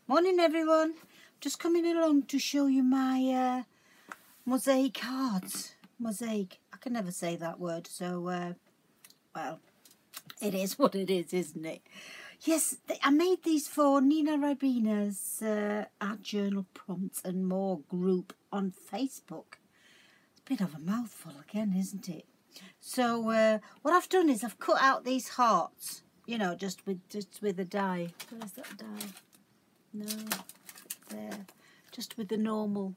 Morning everyone, just coming along to show you my mosaic cards. Mosaic, I can never say that word, so well, it is what it is, isn't it? Yes, I made these for Nina Ribina's art journal prompts and more group on Facebook. It's a bit of a mouthful again, isn't it? So what I've done is I've cut out these hearts, you know, just with a die. Where's that die? No, there, just with the normal,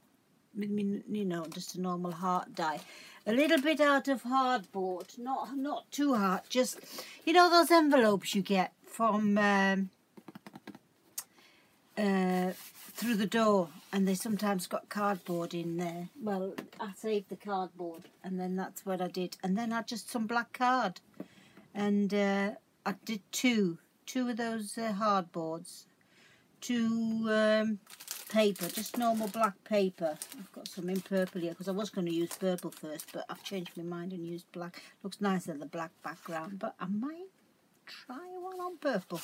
you know, just a normal heart die. A little bit out of hardboard, not too hard, just, you know, those envelopes you get from through the door, and they sometimes got cardboard in there. Well, I saved the cardboard, and then that's what I did. And then I just some black card, and I did two of those hardboards. To paper, just normal black paper. I've got some in purple here because I was going to use purple first, but I've changed my mind and used black. Looks nicer than the black background, but I might try one on purple.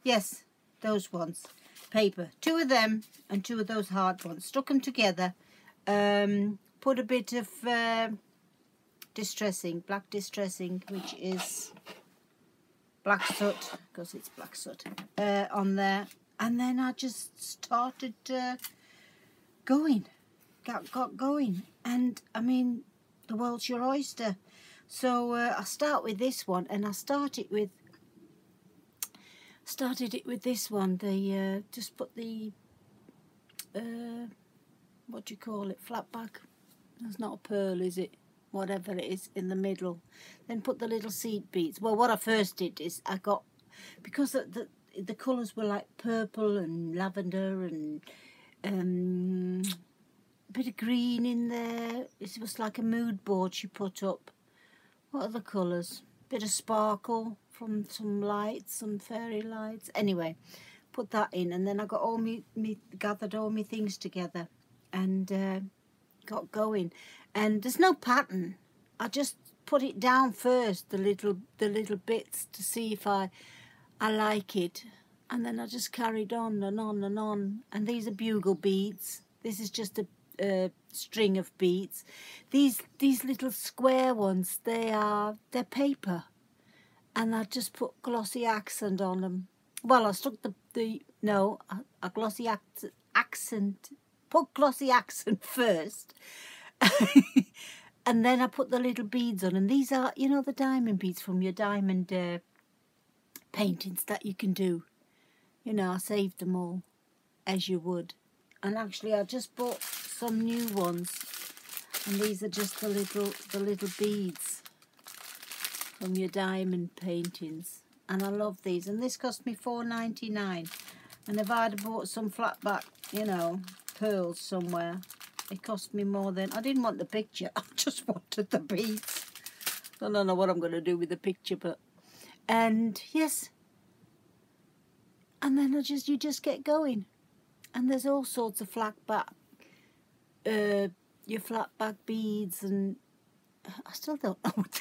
Yes, those ones. Paper. Two of them and two of those hard ones. Stuck them together. Put a bit of distressing, black distressing, which is black soot, because it's black soot, on there, and then I just started going, got going, and I mean, the world's your oyster. So I start with this one, and I started it with this one. They just put the what do you call it, flat back. That's not a pearl, is it? Whatever it is in the middle, then put the little seed beads. Well, what I first did is I got, because the colours were like purple and lavender and a bit of green in there. It was like a mood board she put up. What are the colours? Bit of sparkle from some lights, some fairy lights. Anyway, put that in, and then I got all gathered all my things together and got going. And there's no pattern. I just put it down first, the little bits, to see if I like it, and then I just carried on and on and on. And these are bugle beads. This is just a string of beads. These little square ones, they're paper, and I just put glossy accent on them. Well, I stuck a glossy accent. Put glossy accent first. And then I put the little beads on, and these are, you know, the diamond beads from your diamond paintings that you can do. You know, I saved them all, as you would. And actually I just bought some new ones, and these are just the little beads from your diamond paintings, and I love these. And this cost me $4.99, and if I'd have bought some flat back, you know, pearls somewhere, it cost me more than... I didn't want the picture, I just wanted the beads. I don't know what I'm going to do with the picture, but... And, yes. And then you just get going. And there's all sorts of flat back... your flat back beads, and... I still don't know what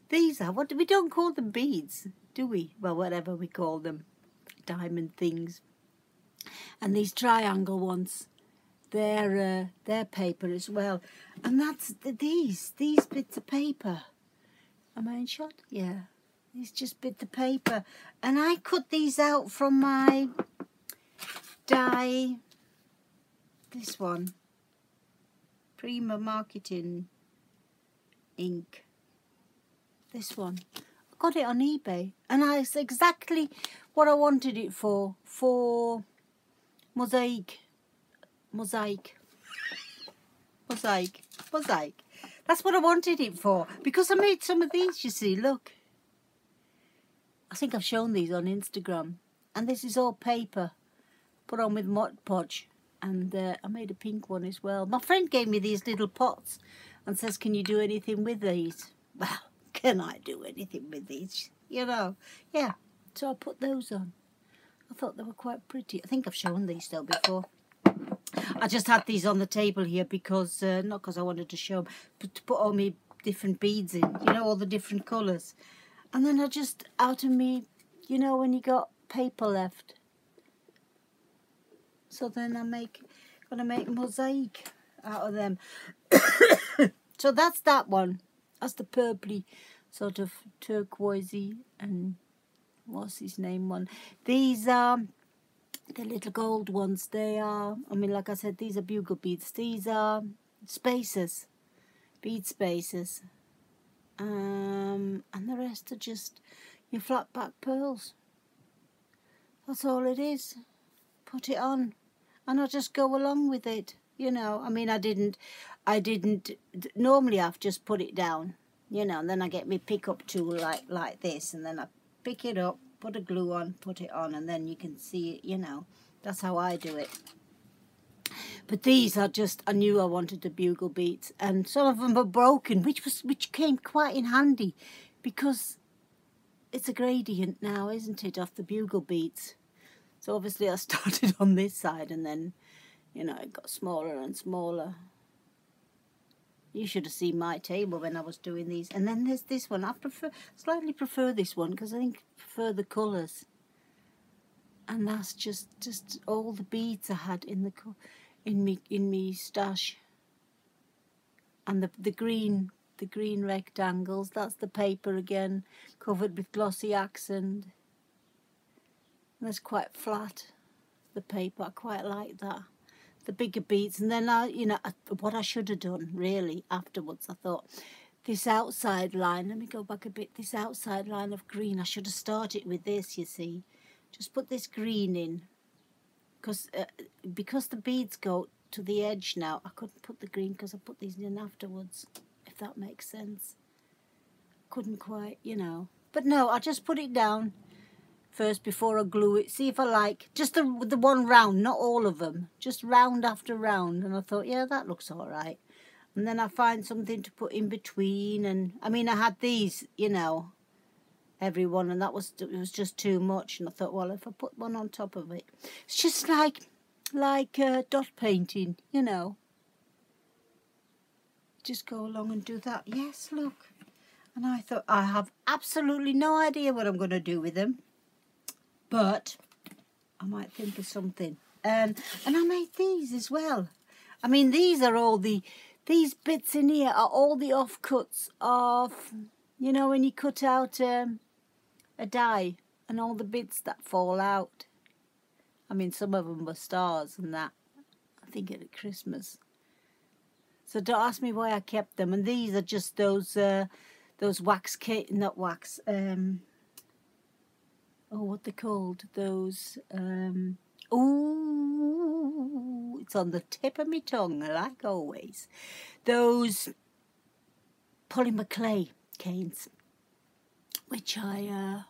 these are. We don't call them beads, do we? Well, whatever we call them. Diamond things. And these triangle ones... They're paper as well, and that's these bits of paper. Am I in shot? Yeah, these just bits of paper, and I cut these out from my die. This one, Prima Marketing ink. This one, I got it on eBay, and it's exactly what I wanted it for mosaic. That's what I wanted it for, because I made some of these, you see, look. I think I've shown these on Instagram, and this is all paper put on with Mod Podge, and I made a pink one as well. My friend gave me these little pots and says, can you do anything with these? Well, can I do anything with these, you know? Yeah, so I put those on. I thought they were quite pretty. I think I've shown these though before. I just had these on the table here because, not because I wanted to show them, but to put all my different beads in, you know, all the different colours. And then I just, out of me, you know, when you got paper left. So then I'm gonna make a mosaic out of them. So that's that one. That's the purpley, sort of turquoisey, and what's his name one. These are the little gold ones. They are, I mean, like I said, these are bugle beads. These are spacers, bead spacers. And the rest are just your flat back pearls. That's all it is. Put it on, and I just go along with it. You know, I mean, I didn't. Normally, I've just put it down. You know, and then I get my pickup tool like this, and then I pick it up, put a glue on, put it on, and then you can see it. You know, that's how I do it. But these are just, I knew I wanted the bugle beads, and some of them are broken, which came quite in handy, because it's a gradient now, isn't it, off the bugle beads. So obviously I started on this side, and then, you know, it got smaller and smaller. You should have seen my table when I was doing these. And then there's this one. I slightly prefer this one, because I think I prefer the colours. And that's just all the beads I had in me stash. And the green rectangles, that's the paper again, covered with glossy accent. And that's quite flat, the paper. I quite like that. The bigger beads. And then what I should have done really afterwards, I thought, this outside line, let me go back a bit, this outside line of green, I should have started with this, you see. Just put this green in, because the beads go to the edge now. I couldn't put the green because I put these in afterwards, if that makes sense. Couldn't quite, you know. But no, I just put it down first before I glue it. See if I like just the one round, not all of them, just round after round. And I thought, yeah, that looks all right. And then I find something to put in between. And I mean, I had these, you know, everyone, and it was just too much. And I thought, well, if I put one on top of it, it's just like dot painting, you know. Just go along and do that. Yes, look. And I thought, I have absolutely no idea what I'm going to do with them, but I might think of something. And I made these as well. I mean, these bits in here are all the offcuts of, you know, when you cut out a die and all the bits that fall out. I mean, some of them were stars and that, I think at Christmas. So don't ask me why I kept them. And these are just those wax kit, not wax, what they're called, those, ooh, it's on the tip of my tongue, like always. Those polymer clay canes, which I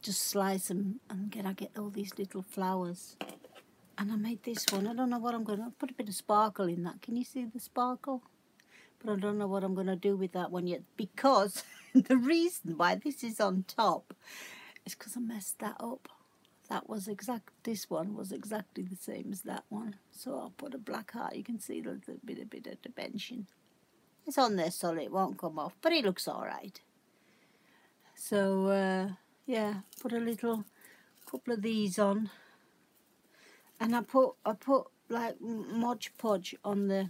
just slice them and I get all these little flowers. And I made this one. I don't know what I'm going to put a bit of sparkle in that. Can you see the sparkle? But I don't know what I'm going to do with that one yet, because the reason why this is on top is because I messed that up. This one was exactly the same as that one. So I'll put a black heart. You can see a bit of dimension. It's on there solid, it won't come off, but it looks all right. So yeah, put a couple of these on, and I put like Mod Podge on the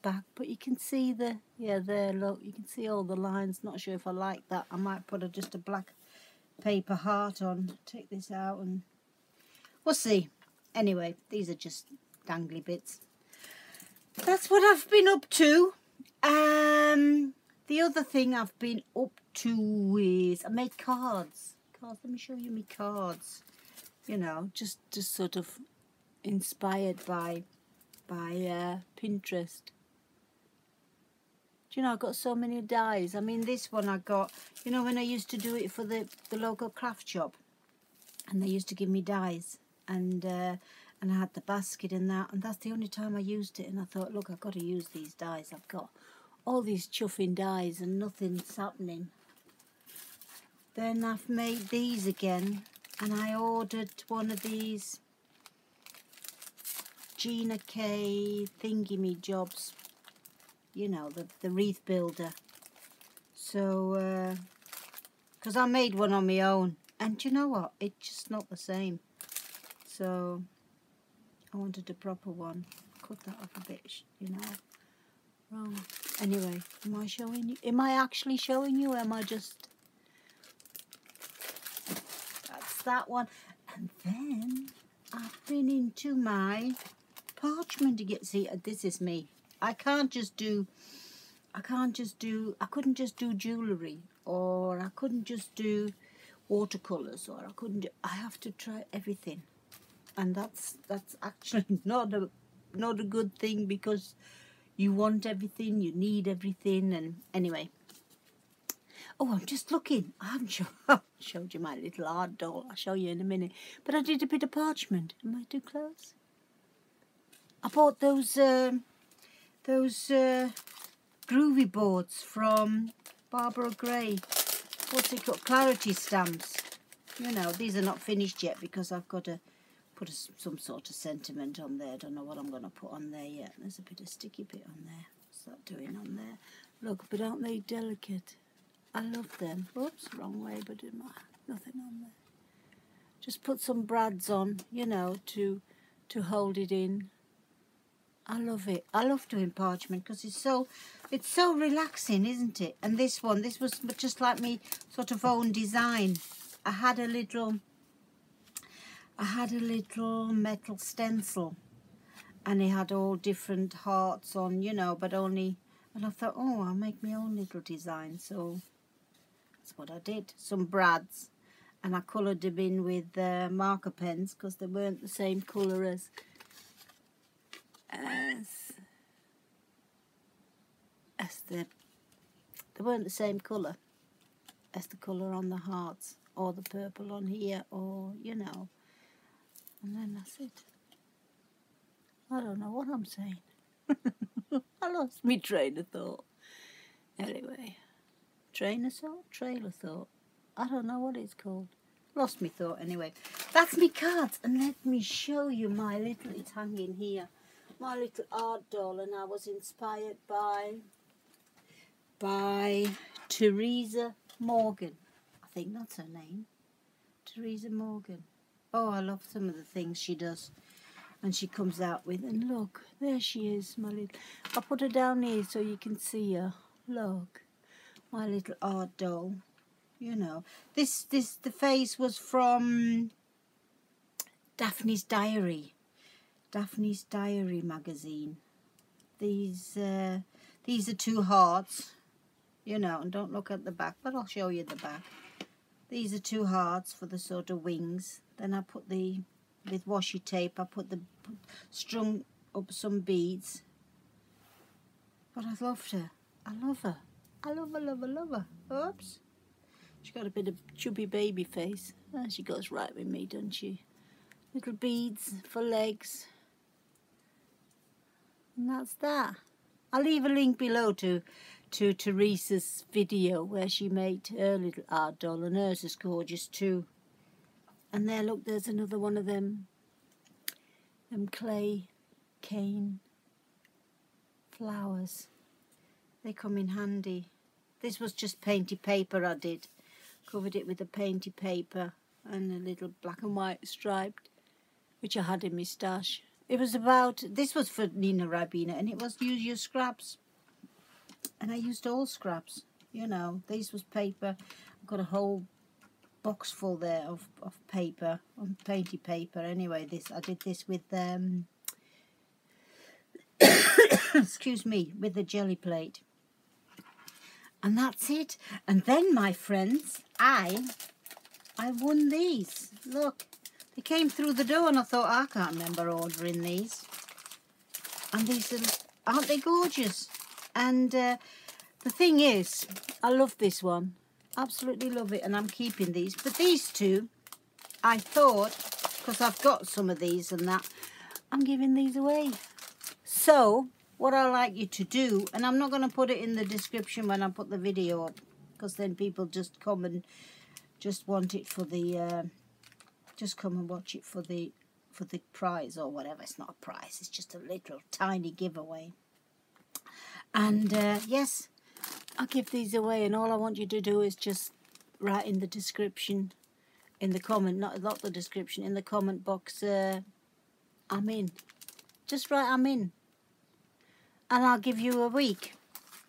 back, but you can see there, look, you can see all the lines. Not sure if I like that. I might put just a black paper heart on. Take this out and we'll see. Anyway, these are just dangly bits. That's what I've been up to. The other thing I've been up to is I made cards. Let me show you my cards. You know, just sort of inspired by Pinterest. Do you know, I got so many dies. I mean, this one I got, you know, when I used to do it for the local craft shop, and they used to give me dies, and I had the basket and that's the only time I used it. And I thought, look, I've got to use these dies. I've got all these chuffing dies and nothing's happening. Then I've made these again, and I ordered one of these Gina K thingy-me jobs, you know, the wreath builder. So because I made one on my own, And you know what? It's just not the same. So I wanted a proper one. Cut that off a bit, you know. Wrong. Anyway, am I showing you? Am I actually showing you? Or am I just... That's that one. And then I've been into my parchment again. See, this is me. I couldn't just do jewellery, or I couldn't just do watercolours, or I have to try everything. And that's actually not a good thing, because you want everything, you need everything. And anyway, oh, I'm just looking. I haven't showed you my little art doll. I'll show you in a minute. But I did a bit of parchment. Am I too close? I bought those groovy boards from Barbara Gray. What's it called? Clarity stamps. You know, these are not finished yet because I've got to put some sort of sentiment on there. I don't know what I'm going to put on there yet. There's a bit of sticky bit on there. What's that doing on there? Look, but aren't they delicate? I love them. Oops, wrong way, but nothing on there. Just put some brads on, you know, to hold it in. I love it. I love doing parchment because it's so relaxing, isn't it? And this was just like me sort of own design. I had a little metal stencil, and it had all different hearts on, you know, but only, and I thought, oh, I'll make my own little design. So that's what I did. Some brads, and I coloured them in with marker pens because they weren't the same colour as they weren't the same colour as the colour on the hearts, or the purple on here, or, you know. And then that's it. I don't know what I'm saying. I lost my train of thought. Anyway, train of thought? Trail of thought? I don't know what it's called. Lost my thought anyway. That's me cards. And let me show you my little, it's hanging here, my little art doll. And I was inspired by Teresa Morgan. I think that's her name. Teresa Morgan. Oh, I love some of the things she does. And she comes out with, and look, there she is, my little, I'll put her down here so you can see her. Look, my little art doll. You know, the face was from Daphne's Diary magazine. These are two hearts, you know, and don't look at the back, but I'll show you the back. These are two hearts for the sort of wings. Then I put with washi tape, I strung up some beads. But I loved her. I love her. I love her. Oops. She's got a bit of chubby baby face. She goes right with me, doesn't she? Little beads for legs. And that's that. I'll leave a link below to Teresa's video where she made her little art doll, and hers is gorgeous too. And there, look, there's another one of them clay cane flowers. They come in handy. This was just painted paper I did. Covered it with a painted paper and a little black and white striped, which I had in my stash. It was this was for Nina Ribena, and it was use your scraps. And I used all scraps, you know. This was paper. I've got a whole box full there of paper, on painted paper. Anyway, I did this with excuse me, with the jelly plate. And that's it. And then, my friends, I won these. Look, they came through the door, and I thought, I can't remember ordering these. And these aren't they gorgeous? And the thing is, I love this one. Absolutely love it, and I'm keeping these. But these two, I thought, because I've got some of these and that, I'm giving these away. So what I like you to do, and I'm not going to put it in the description when I put the video up, because then people just come and just want it for the just come and watch it for the prize or whatever. It's not a prize, it's just a little tiny giveaway. And yes, I'll give these away, and all I want you to do is just write in the description in the comment, not the description, in the comment box, I'm in. Just write I'm in. And I'll give you a week.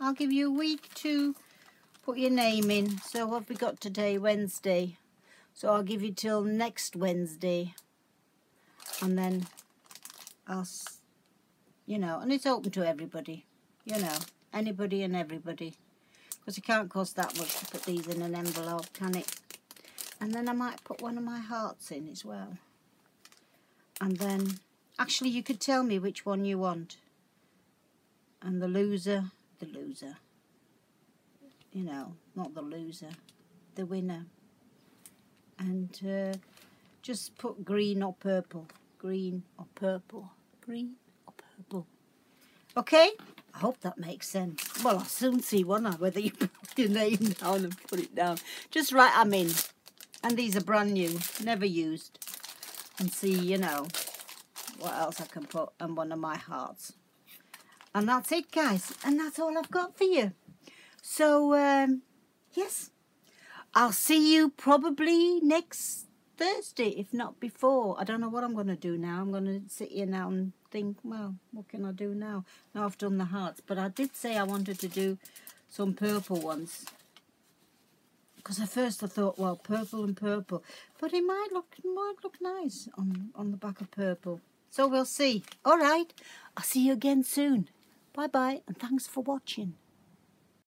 I'll give you a week to put your name in. So what have we got today? Wednesday. So I'll give you till next Wednesday. And then I'll, you know, and it's open to everybody. You know, anybody and everybody. Because it can't cost that much to put these in an envelope, can it? And then I might put one of my hearts in as well. And then, actually you could tell me which one you want. And the loser, you know, not the loser, the winner. And just put green or purple, green or purple, green or purple. Okay? I hope that makes sense. Well, I'll soon see, won't I, whether you put your name down and put it down. Just write I'm in. And these are brand new, never used. And see, you know, what else I can put. And one of my hearts. And that's it, guys. And that's all I've got for you. So, yes. I'll see you probably next Thursday, if not before. I don't know what I'm going to do now. I'm going to sit here now and think, well, what can I do now? Now I've done the hearts. But I did say I wanted to do some purple ones. Because at first I thought, well, purple and purple. But it might look nice on the back of purple. So we'll see. All right. I'll see you again soon. Bye-bye, and thanks for watching.